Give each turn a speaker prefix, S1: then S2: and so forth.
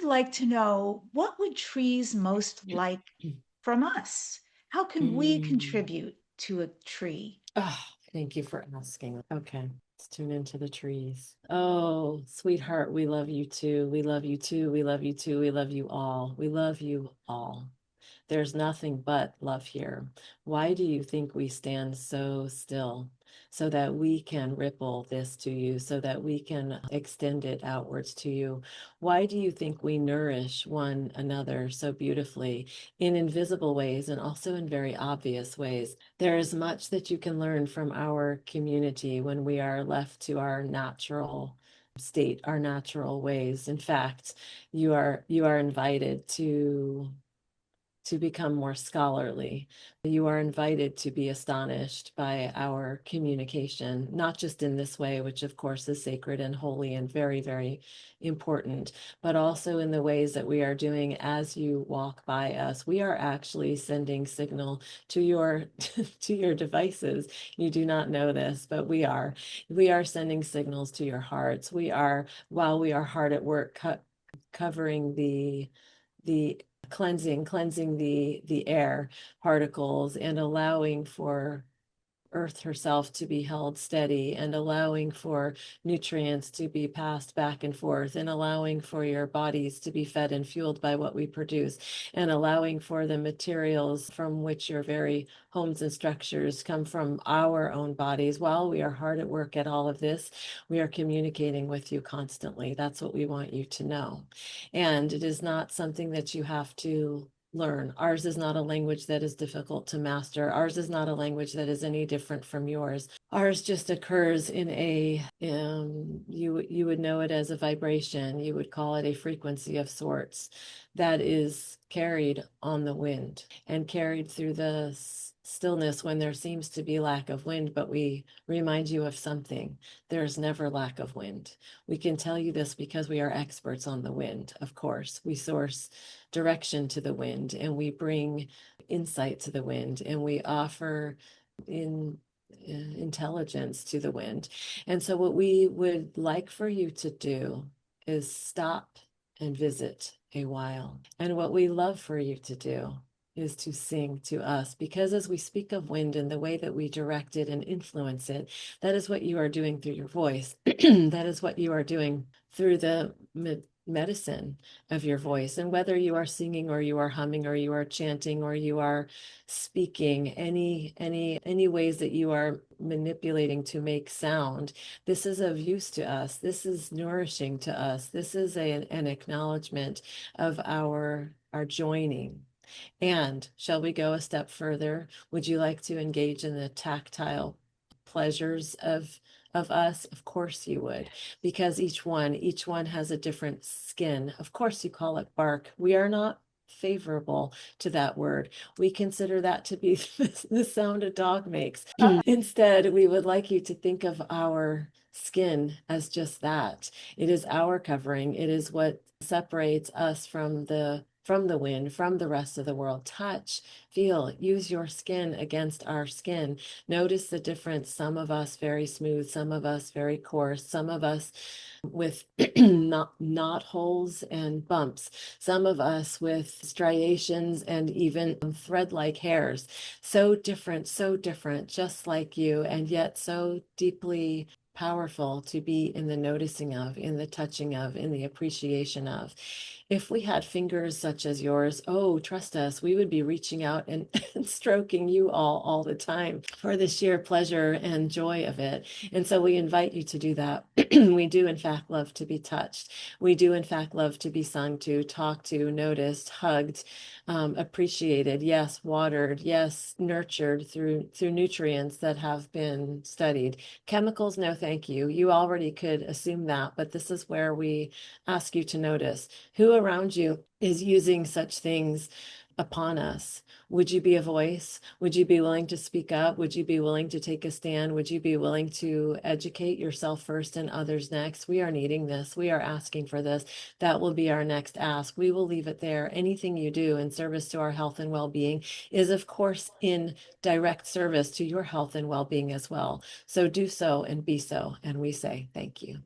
S1: like to know, what would trees most like from us? How can we
S2: Mm.
S1: contribute to a tree?
S2: Oh, thank you for asking. Okay, let's tune into the trees. Oh, sweetheart, we love you too. We love you too. We love you too. We love you all. We love you all. There's nothing but love here. Why do you think we stand so still? So that we can ripple this to you, so that we can extend it outwards to you. Why do you think we nourish one another so beautifully in invisible ways and also in very obvious ways? There is much that you can learn from our community when we are left to our natural state, our natural ways. In fact, you are invited to become more scholarly. You are invited to be astonished by our communication, not just in this way, which of course is sacred and holy and very, very important, but also in the ways that we are doing as you walk by us. We are actually sending signal to your to your devices. You do not know this, but we are. We are sending signals to your hearts. We are, while we are hard at work covering the cleansing the air particles and allowing for earth herself to be held steady and allowing for nutrients to be passed back and forth and allowing for your bodies to be fed and fueled by what we produce and allowing for the materials from which your very homes and structures come from our own bodies. While we are hard at work at all of this, we are communicating with you constantly. That's what we want you to know. And it is not something that you have to learn. Ours is not a language that is difficult to master. Ours is not a language that is any different from yours. Ours just occurs in a you would know it as a vibration. You would call it a frequency of sorts that is carried on the wind and carried through the stillness when there seems to be lack of wind, but we remind you of something. There's never lack of wind. We can tell you this because we are experts on the wind, of course. We source direction to the wind and we bring insight to the wind and we offer in intelligence to the wind. And so what we would like for you to do is stop and visit a while. And what we love for you to do is to sing to us, because as we speak of wind and the way that we direct it and influence it, that is what you are doing through your voice. That is what you are doing through the medicine of your voice. And whether you are singing or you are humming or you are chanting or you are speaking, any ways that you are manipulating to make sound, this is of use to us. This is nourishing to us. This is an acknowledgement of our joining. And shall we go a step further? Would you like to engage in the tactile pleasures of us? Of course you would, because each one has a different skin. Of course you call it bark. We are not favorable to that word. We consider that to be the sound a dog makes. Instead, we would like you to think of our skin as just that. It is our covering. It is what separates us from the wind, from the rest of the world. Touch, feel, use your skin against our skin. Notice the difference. Some of us very smooth, some of us very coarse, some of us with knot holes and bumps, some of us with striations and even thread-like hairs. So different, just like you, and yet so deeply powerful to be in the noticing of, in the touching of, in the appreciation of. If we had fingers such as yours, oh, trust us, we would be reaching out and, and stroking you all the time for the sheer pleasure and joy of it. And so we invite you to do that. We do, in fact, love to be touched. We do, in fact, love to be sung to, talked to, noticed, hugged, appreciated, yes, watered, yes, nurtured through nutrients that have been studied. Chemicals, no, thank you. You already could assume that, but this is where we ask you to notice who around you is using such things upon us. Would you be a voice? Would you be willing to speak up? Would you be willing to take a stand? Would you be willing to educate yourself first and others next? We are needing this. We are asking for this. That will be our next ask. We will leave it there. Anything you do in service to our health and well-being is, of course, in direct service to your health and well-being as well. So do so and be so. And we say thank you.